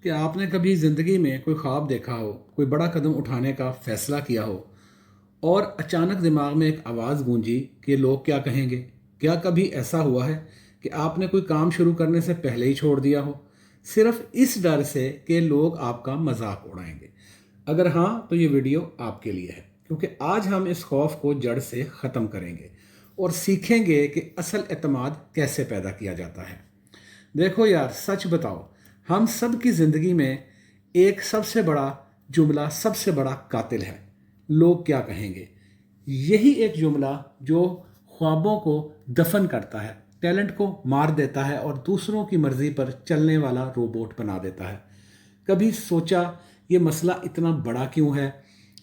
کہ आपने कभी ज़िंदगी में कोई ख्वाब देखा हो, कोई बड़ा कदम उठाने का फैसला किया हो और अचानक दिमाग में एक आवाज़ गूंजी कि लोग क्या कहेंगे? क्या कभी ऐसा हुआ है कि आपने कोई काम शुरू करने से पहले ही छोड़ दिया हो, सिर्फ इस डर से कि लोग आपका मजाक उड़ाएंगे? अगर हाँ, तो ये वीडियो आपके लिए है, क्योंकि आज हम इस खौफ को जड़ से ख़त्म करेंगे और सीखेंगे कि असल एतमाद कैसे पैदा किया जाता है। देखो यार, सच बताओ, हम सब की ज़िंदगी में एक सबसे बड़ा जुमला सबसे बड़ा कातिल है। लोग क्या कहेंगे? यही एक जुमला जो ख्वाबों को दफन करता है, टैलेंट को मार देता है और दूसरों की मर्जी पर चलने वाला रोबोट बना देता है। कभी सोचा ये मसला इतना बड़ा क्यों है?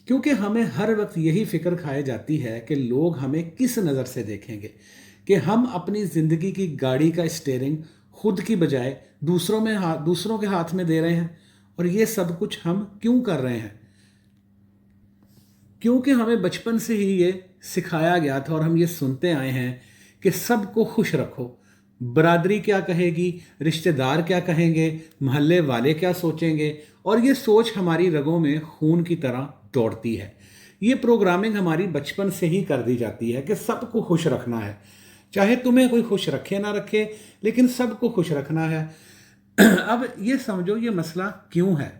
क्योंकि हमें हर वक्त यही फिक्र खाई जाती है कि लोग हमें किस नज़र से देखेंगे, कि हम अपनी ज़िंदगी की गाड़ी का स्टीयरिंग खुद की बजाय दूसरों के हाथ में दे रहे हैं। और ये सब कुछ हम क्यों कर रहे हैं? क्योंकि हमें बचपन से ही ये सिखाया गया था और हम ये सुनते आए हैं कि सबको खुश रखो। बरादरी क्या कहेगी, रिश्तेदार क्या कहेंगे, मोहल्ले वाले क्या सोचेंगे, और ये सोच हमारी रगों में खून की तरह दौड़ती है। ये प्रोग्रामिंग हमारी बचपन से ही कर दी जाती है कि सबको खुश रखना है, चाहे तुम्हें कोई खुश रखे ना रखे, लेकिन सबको खुश रखना है। अब ये समझो ये मसला क्यों है।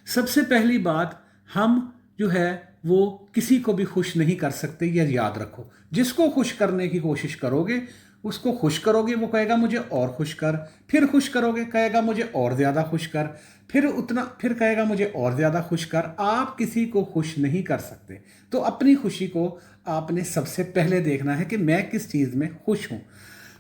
सबसे पहली बात, हम जो है वो किसी को भी खुश नहीं कर सकते, ये याद रखो। जिसको खुश करने की कोशिश करोगे, उसको खुश करोगे, वो कहेगा मुझे और खुश कर, फिर खुश करोगे कहेगा मुझे और ज़्यादा खुश कर, फिर कहेगा मुझे और ज़्यादा खुश कर। आप किसी को खुश नहीं कर सकते। तो अपनी खुशी को आपने सबसे पहले देखना है कि मैं किस चीज़ में खुश हूँ।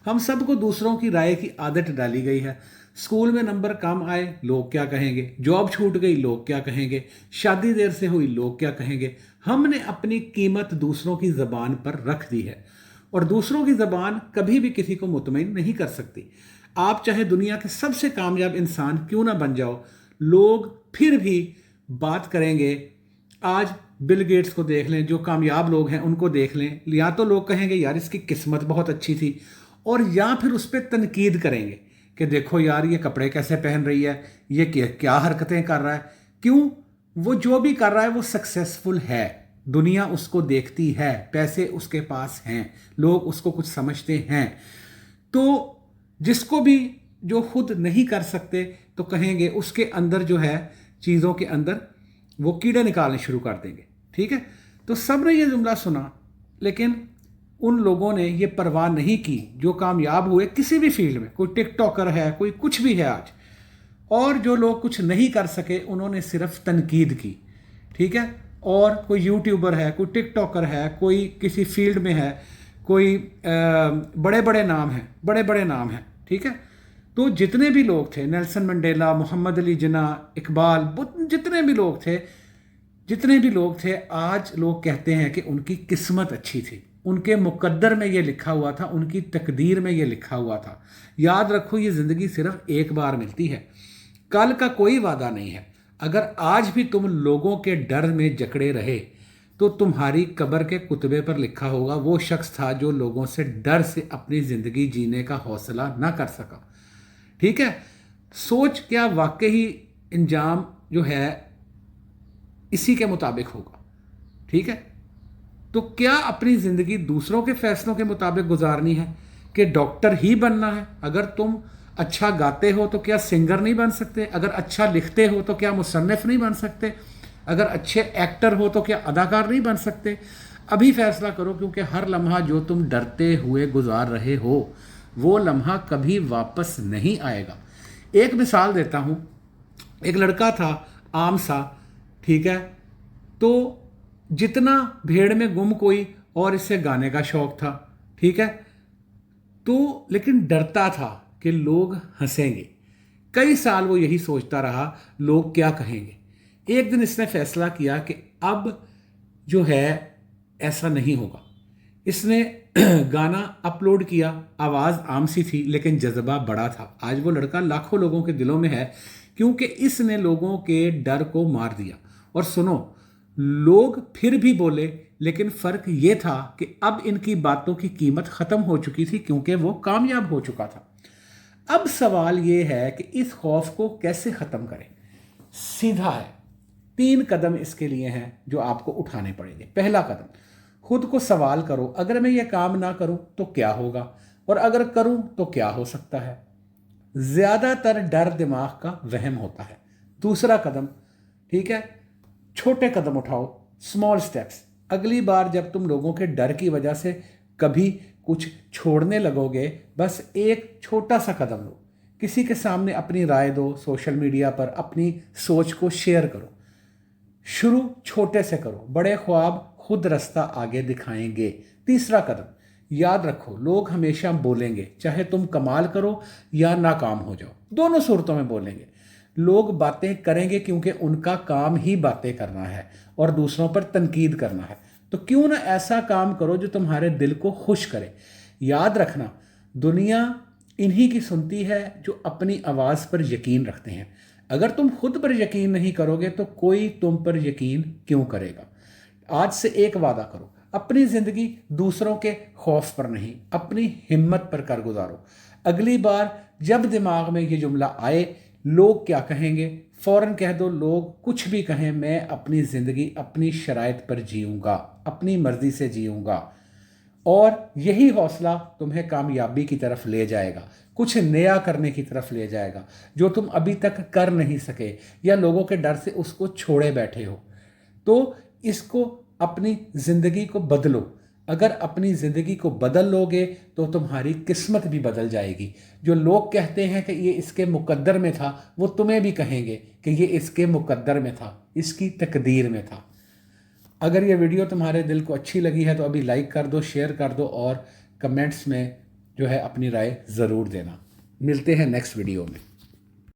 हम सबको दूसरों की राय की आदत डाली गई है। स्कूल में नंबर कम आए, लोग क्या कहेंगे? जॉब छूट गई, लोग क्या कहेंगे? शादी देर से हुई, लोग क्या कहेंगे? हमने अपनी कीमत दूसरों की ज़बान पर रख दी है और दूसरों की ज़बान कभी भी किसी को मुतमईन नहीं कर सकती। आप चाहे दुनिया के सबसे कामयाब इंसान क्यों ना बन जाओ, लोग फिर भी बात करेंगे। आज बिल गेट्स को देख लें, जो कामयाब लोग हैं उनको देख लें, या तो लोग कहेंगे यार इसकी किस्मत बहुत अच्छी थी, और या फिर उस पर तनकीद करेंगे कि देखो यार ये कपड़े कैसे पहन रही है, ये क्या हरकतें कर रहा है। क्यों? वो जो भी कर रहा है वो सक्सेसफुल है, दुनिया उसको देखती है, पैसे उसके पास हैं, लोग उसको कुछ समझते हैं। तो जिसको भी जो खुद नहीं कर सकते तो कहेंगे उसके अंदर जो है चीज़ों के अंदर वो कीड़े निकालने शुरू कर देंगे। ठीक है, तो सब ने ये जुमला सुना, लेकिन उन लोगों ने ये परवाह नहीं की जो कामयाब हुए किसी भी फील्ड में। कोई टिकटॉकर है, कोई कुछ भी है आज, और जो लोग कुछ नहीं कर सके उन्होंने सिर्फ तनकीद की। ठीक है, और कोई यूट्यूबर है, कोई टिकटॉकर है, कोई किसी फील्ड में है, कोई बड़े बड़े नाम हैं, बड़े बड़े नाम हैं। ठीक है, तो जितने भी लोग थे, नेल्सन मंडेला, मोहम्मद अली जिन्ना, इकबाल, जितने भी लोग थे, आज लोग कहते हैं कि उनकी किस्मत अच्छी थी, उनके मुकद्दर में ये लिखा हुआ था, उनकी तकदीर में ये लिखा हुआ था। याद रखो, ये ज़िंदगी सिर्फ एक बार मिलती है, कल का कोई वादा नहीं है। अगर आज भी तुम लोगों के डर में जकड़े रहे तो तुम्हारी कब्र के कुतबे पर लिखा होगा वो शख्स था जो लोगों से डर से अपनी ज़िंदगी जीने का हौसला ना कर सका। ठीक है, सोच क्या वाकई इंजाम जो है इसी के मुताबिक होगा। ठीक है, तो क्या अपनी ज़िंदगी दूसरों के फैसलों के मुताबिक गुजारनी है कि डॉक्टर ही बनना है? अगर तुम अच्छा गाते हो तो क्या सिंगर नहीं बन सकते? अगर अच्छा लिखते हो तो क्या मुसन्निफ नहीं बन सकते? अगर अच्छे एक्टर हो तो क्या अदाकार नहीं बन सकते? अभी फैसला करो, क्योंकि हर लम्हा जो तुम डरते हुए गुजार रहे हो वो लम्हा कभी वापस नहीं आएगा। एक मिसाल देता हूँ। एक लड़का था, आम सा, ठीक है, तो जितना भेड़ में गुम कोई, और इससे गाने का शौक था। ठीक है, तो लेकिन डरता था कि लोग हंसेंगे। कई साल वो यही सोचता रहा, लोग क्या कहेंगे। एक दिन इसने फैसला किया कि अब जो है ऐसा नहीं होगा। इसने गाना अपलोड किया, आवाज़ आम सी थी लेकिन जज्बा बड़ा था। आज वो लड़का लाखों लोगों के दिलों में है, क्योंकि इसने लोगों के डर को मार दिया। और सुनो, लोग फिर भी बोले, लेकिन फ़र्क ये था कि अब इनकी बातों की कीमत ख़त्म हो चुकी थी, क्योंकि वो कामयाब हो चुका था। अब सवाल ये है कि इस खौफ को कैसे ख़त्म करें। सीधा है, 3 कदम इसके लिए हैं जो आपको उठाने पड़ेंगे। पहला कदम, खुद को सवाल करो, अगर मैं ये काम ना करूं तो क्या होगा, और अगर करूं तो क्या हो सकता है। ज़्यादातर डर दिमाग का वहम होता है। दूसरा कदम, ठीक है, छोटे कदम उठाओ, स्मॉल स्टेप्स। अगली बार जब तुम लोगों के डर की वजह से कभी कुछ छोड़ने लगोगे, बस एक छोटा सा कदम लो, किसी के सामने अपनी राय दो, सोशल मीडिया पर अपनी सोच को शेयर करो। शुरू छोटे से करो, बड़े ख्वाब खुद रास्ता आगे दिखाएंगे। तीसरा कदम, याद रखो, लोग हमेशा बोलेंगे, चाहे तुम कमाल करो या नाकाम हो जाओ, दोनों सूरतों में बोलेंगे। लोग बातें करेंगे क्योंकि उनका काम ही बातें करना है और दूसरों पर तनकीद करना है। तो क्यों ना ऐसा काम करो जो तुम्हारे दिल को खुश करे। याद रखना, दुनिया इन्हीं की सुनती है जो अपनी आवाज़ पर यकीन रखते हैं। अगर तुम खुद पर यकीन नहीं करोगे तो कोई तुम पर यकीन क्यों करेगा। आज से एक वादा करो, अपनी ज़िंदगी दूसरों के खौफ पर नहीं, अपनी हिम्मत पर कर गुजारो। अगली बार जब दिमाग में ये जुमला आए, लोग क्या कहेंगे, फ़ौरन कह दो, लोग कुछ भी कहें, मैं अपनी ज़िंदगी अपनी शराइत पर जीऊँगा, अपनी मर्ज़ी से जीऊँगा। और यही हौसला तुम्हें कामयाबी की तरफ ले जाएगा, कुछ नया करने की तरफ ले जाएगा जो तुम अभी तक कर नहीं सके या लोगों के डर से उसको छोड़े बैठे हो। तो इसको अपनी ज़िंदगी को बदलो। अगर अपनी ज़िंदगी को बदल लोगे तो तुम्हारी किस्मत भी बदल जाएगी। जो लोग कहते हैं कि ये इसके मुकद्दर में था, वो तुम्हें भी कहेंगे कि ये इसके मुकद्दर में था, इसकी तकदीर में था। अगर ये वीडियो तुम्हारे दिल को अच्छी लगी है तो अभी लाइक कर दो, शेयर कर दो और कमेंट्स में जो है अपनी राय ज़रूर देना। मिलते हैं नेक्स्ट वीडियो में।